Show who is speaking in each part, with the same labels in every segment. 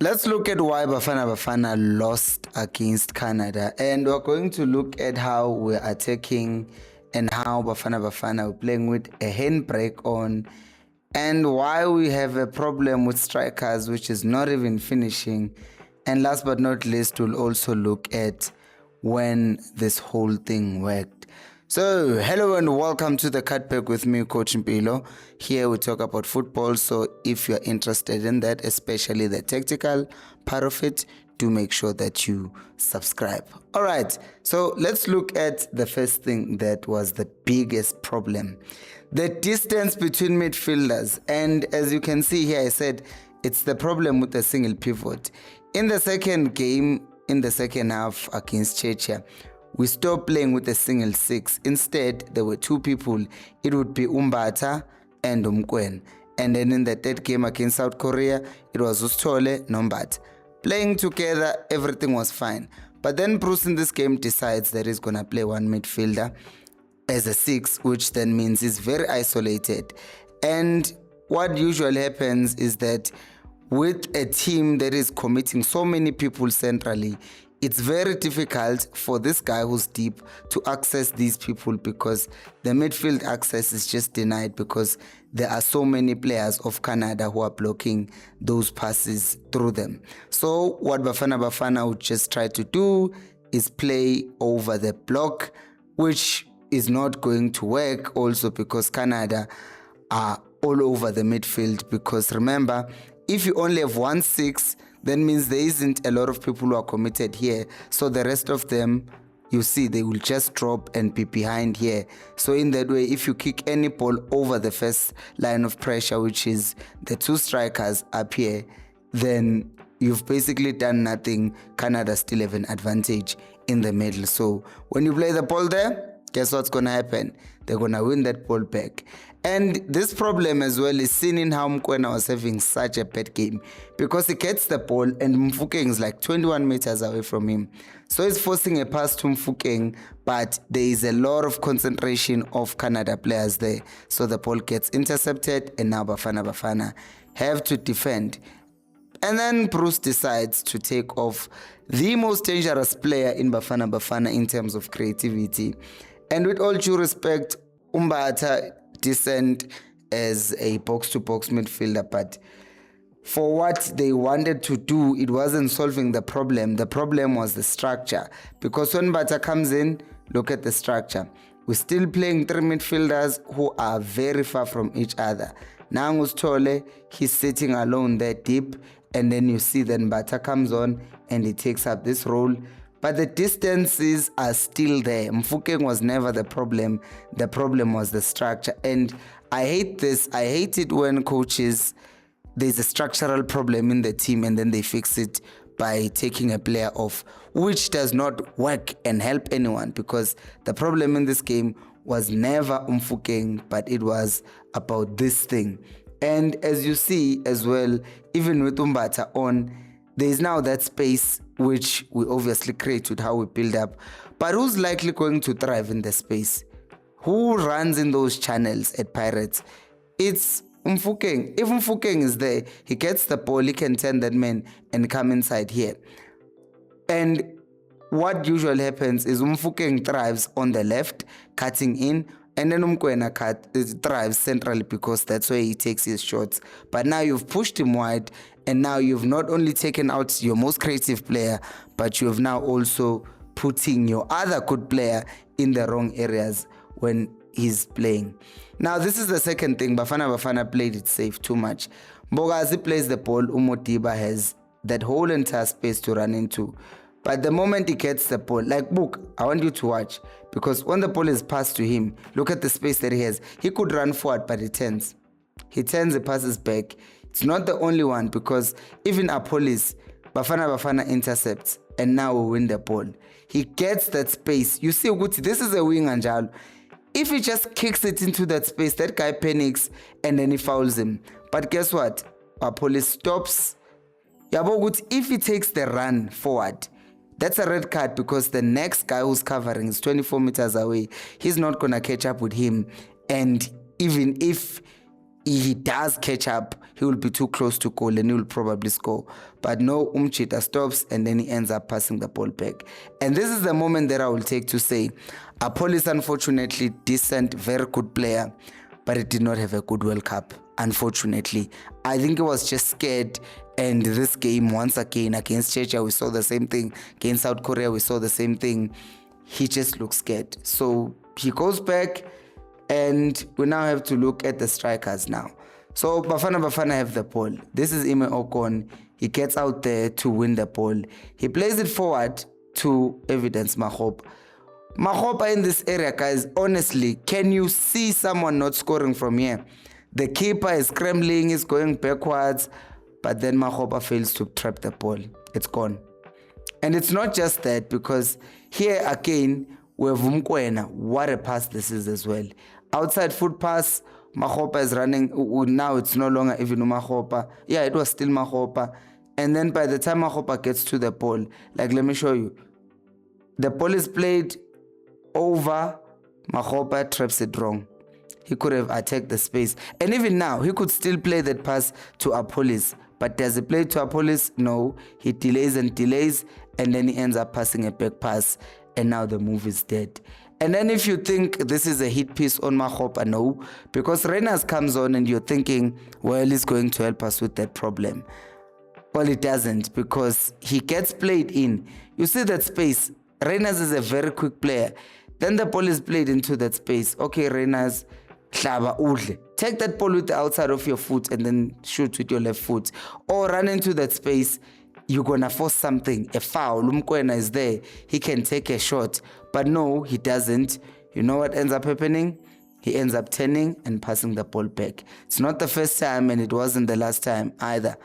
Speaker 1: Let's look at why Bafana lost against Canada, and we're going to look at how we're attacking and how Bafana are playing with a handbrake on, and why we have a problem with strikers which is not even finishing. And last but not least, we'll also look at when this whole thing worked. So, hello and welcome to the Cutback with me, Coach Mpilo. Here we talk about football, so if you're interested in that, especially the tactical part of it, do make sure that you subscribe. All right, so let's look at the first thing that was the biggest problem. The distance between midfielders. And as you can see here, I said it's the problem with the single pivot. In the second game, in the second half against Czechia, we stopped playing with a single six. Instead, there were two people. It would be Umbata and Umkwen. And then in the third game against South Korea, it was Ustole, Nombat. Playing together, everything was fine. But then Bruce in this game decides that he's going to play one midfielder as a six, which then means he's very isolated. And what usually happens is that with a team that is committing so many people centrally, it's very difficult for this guy who's deep to access these people because the midfield access is just denied because there are so many players of Canada who are blocking those passes through them. So what Bafana would just try to do is play over the block, which is not going to work also because Canada are all over the midfield. Because remember, if you only have 1-6, that means there isn't a lot of people who are committed here. So the rest of them, you see, they will just drop and be behind here. So in that way, if you kick any ball over the first line of pressure, which is the two strikers up here, then you've basically done nothing. Canada still have an advantage in the middle. So when you play the ball there, guess what's going to happen? They're going to win that ball back. And this problem as well is seen in how Mkwena was having such a bad game because he gets the ball and Mfukeng is like 21 meters away from him. So he's forcing a pass to Mfukeng, but there is a lot of concentration of Canada players there. So the ball gets intercepted and now Bafana have to defend. And then Bruce decides to take off the most dangerous player in Bafana in terms of creativity. And with all due respect, Umbata decent as a box-to-box midfielder, but for what they wanted to do, it wasn't solving the problem. The problem was the structure. Because when Bata comes in, look at the structure. We're still playing three midfielders who are very far from each other. Nangus Tole, he's sitting alone there deep, and then you see that Bata comes on and he takes up this role. But the distances are still there. Mfukeng was never the problem. The problem was the structure. And I hate this. I hate it when coaches, there's a structural problem in the team and then they fix it by taking a player off, which does not work and help anyone because the problem in this game was never Mfukeng, but it was about this thing. And as you see as well, even with Umbata on, there is now that space which we obviously create with how we build up. But who's likely going to thrive in the space? Who runs in those channels at Pirates? It's Mfukeng. If Mfukeng is there, he gets the ball, he can turn that man and come inside here. And what usually happens is Mfukeng thrives on the left, cutting in, and then Umkwena thrives centrally because that's where he takes his shots. But now you've pushed him wide, and now you've not only taken out your most creative player, but you have now also putting your other good player in the wrong areas when he's playing. Now this is the second thing. Bafana played it safe too much. Mbogazi plays the ball, Umotiba has that whole entire space to run into. But the moment he gets the ball, like Book, I want you to watch. Because when the ball is passed to him, look at the space that he has. He could run forward, but he turns. He turns, he passes back. It's not the only one because even Apolis, Bafana intercepts. And now we win the ball. He gets that space. You see, Uguti, this is a wing Anjalo. If he just kicks it into that space, that guy panics and then he fouls him. But guess what? Apolis stops. Yabogut, if he takes the run forward, that's a red card because the next guy who's covering is 24 meters away. He's not going to catch up with him. And even if he does catch up, he will be too close to goal and he will probably score. But no, Umchita stops and then he ends up passing the ball back. And this is the moment that I will take to say, Apollo is unfortunately decent, very good player, but it did not have a good World Cup, unfortunately. I think he was just scared. And this game, once again, against Czechia, we saw the same thing. Against South Korea, we saw the same thing. He just looks scared. So he goes back, and we now have to look at the strikers now. So Bafana have the ball. This is Ime Okon. He gets out there to win the ball. He plays it forward to Evidence Makgopa. Makgopa in this area, guys, honestly, can you see someone not scoring from here? The keeper is scrambling, is going backwards, but then Makgopa fails to trap the ball. It's gone. And it's not just that, because here again, we have Mokoena. What a pass this is as well. Outside foot pass, Makgopa is running. Now it's no longer even Makgopa. Yeah, it was still Makgopa. And then by the time Makgopa gets to the ball, like, let me show you. The ball is played over, Makgopa traps it wrong. He could have attacked the space. And even now, he could still play that pass to Apollis. But does he play to Apollis? No. He delays and delays, and then he ends up passing a back pass, and now the move is dead. And then if you think this is a hit piece on Makgopa, no. Because Reyners comes on and you're thinking, well, he's going to help us with that problem. Well, it doesn't, because he gets played in. You see that space. Reyners is a very quick player. Then the ball is played into that space. Okay, Reyners, Hlaba udle. Take that ball with the outside of your foot and then shoot with your left foot. Or run into that space. You're going to force something. A foul. Mokoena is there. He can take a shot. But no, he doesn't. You know what ends up happening? He ends up turning and passing the ball back. It's not the first time, and it wasn't the last time either.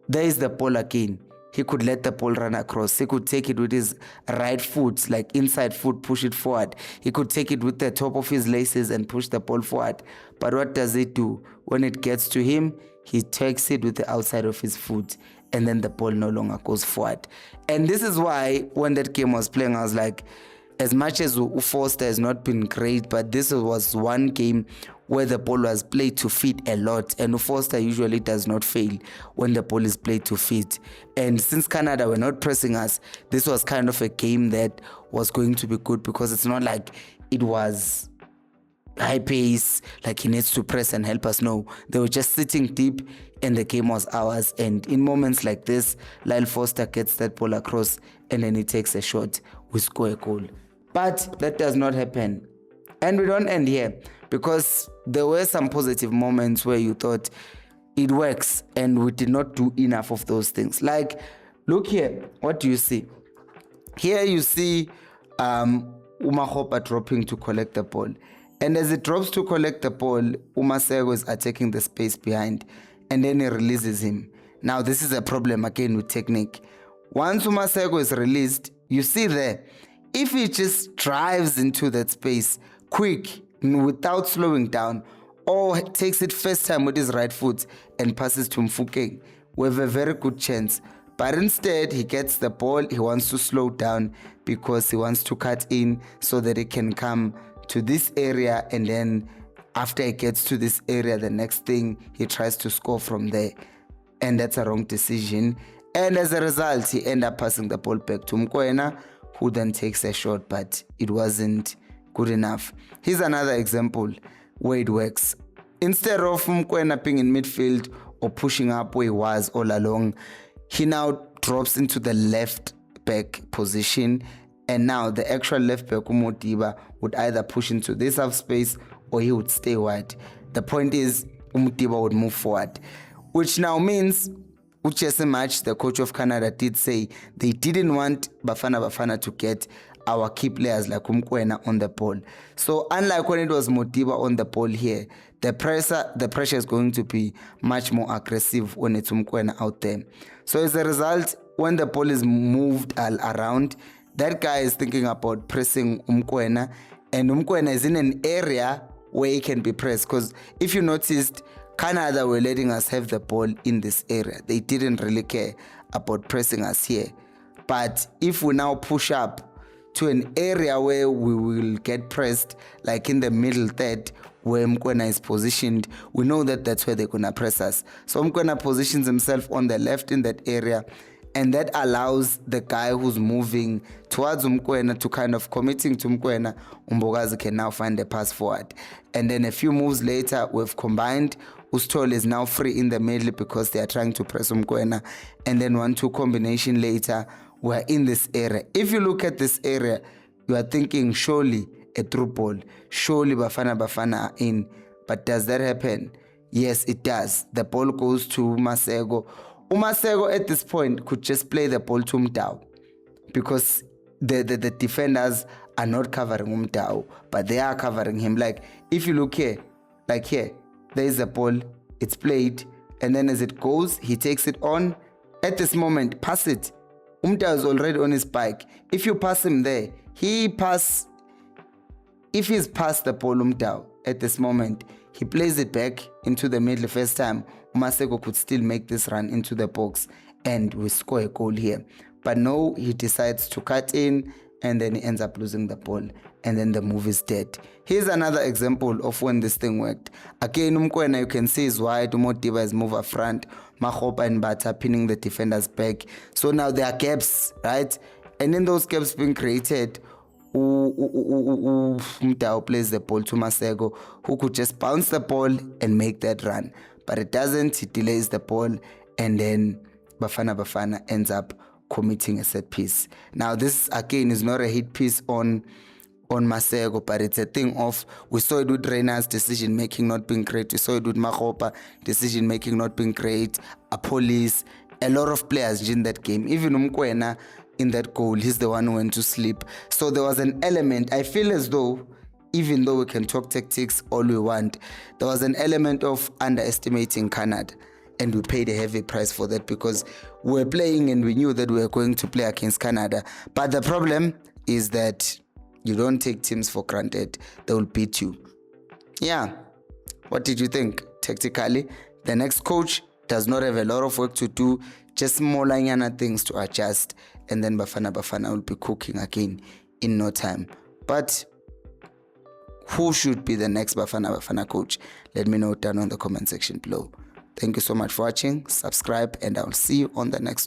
Speaker 1: There is the ball again. He could let the ball run across. He could take it with his right foot, like inside foot, push it forward. He could take it with the top of his laces and push the ball forward. But what does he do? When it gets to him, he takes it with the outside of his foot, and then the ball no longer goes forward. And this is why when that game was playing, I was like, as much as Forster has not been great, but this was one game where the ball was played to feet a lot, and Forster usually does not fail when the ball is played to feet. And since Canada were not pressing us, this was kind of a game that was going to be good, because it's not like it was high pace, like he needs to press and help us. No, they were just sitting deep and the game was ours. And in moments like this, Lyle Forster gets that ball across and then he takes a shot, we score a goal. But that does not happen. And we don't end here, because there were some positive moments where you thought it works, and we did not do enough of those things. Like, look here, what do you see? Here you see Makgopa dropping to collect the ball. And as it drops to collect the ball, Masego is attacking the space behind, and then he releases him. Now, this is a problem again with technique. Once Masego is released, you see there, if he just drives into that space quick, without slowing down, or takes it first time with his right foot and passes to Mfokeng, we have a very good chance. But instead, he gets the ball, he wants to slow down because he wants to cut in so that he can come to this area, and then after he gets to this area, the next thing, he tries to score from there. And that's a wrong decision. And as a result, he ends up passing the ball back to Mokoena, who then takes a shot, but it wasn't good enough. Here's another example where it works. Instead of Mokoena being in midfield or pushing up where he was all along, he now drops into the left back position, and now the actual left back Umodiba would either push into this half space or he would stay wide. The point is Umodiba would move forward, which now means Uchese Match, the coach of Canada, did say they didn't want Bafana to get our key players like Mokoena on the ball. So unlike when it was Modiba on the ball here, the pressure is going to be much more aggressive when it's Mokoena out there. So as a result, when the ball is moved around, that guy is thinking about pressing Mokoena, and Mokoena is in an area where he can be pressed. Because if you noticed, Canada were letting us have the ball in this area. They didn't really care about pressing us here. But if we now push up to an area where we will get pressed, like in the middle third, where Mokoena is positioned, we know that that's where they're going to press us. So Mokoena positions himself on the left in that area, and that allows the guy who's moving towards Mokoena to kind of committing to Mokoena. Mbokazi can now find the pass forward. And then a few moves later, we've combined. Ustoli is now free in the middle because they are trying to press Mokoena. And then 1-2 combination later, we're in this area. If you look at this area, you are thinking surely a through ball, surely Bafana are in. But does that happen? Yes, it does. The ball goes to Masego. Umasego at this point could just play the ball to Mdao because the defenders are not covering Mdao, but they are covering him. Like if you look here, like here, there is the ball, it's played, and then as it goes, he takes it on. At this moment, pass it. Mdao is already on his bike. If you pass him there, if he's passed the ball Mdao at this moment, he plays it back into the middle first time. Masego could still make this run into the box and we score a goal here. But no, he decides to cut in and then he ends up losing the ball and then the move is dead. Here's another example of when this thing worked. Again, Mokoena, you can see is wide. Modiba is move up front. Makgopa and Bata pinning the defenders back. So now there are gaps, right? And in those gaps being created, Mdao plays the ball to Masego, who could just bounce the ball and make that run. But it doesn't. He delays the ball, and then Bafana ends up committing a set piece. Now, this again is not a hit piece on Masego, but it's a thing of, we saw it with Reina's decision making not being great. We saw it with Makgopa, decision making not being great. Police, a lot of players in that game. Even Mokoena in that goal, he's the one who went to sleep. So there was an element. I feel as though, even though we can talk tactics all we want, there was an element of underestimating Canada. And we paid a heavy price for that because we were playing and we knew that we were going to play against Canada. But the problem is that you don't take teams for granted. They will beat you. Yeah. What did you think? Tactically, the next coach does not have a lot of work to do, just smaller things to adjust. And then Bafana will be cooking again in no time. But who should be the next Bafana coach? Let me know down on the comment section below. Thank you so much for watching. Subscribe and I'll see you on the next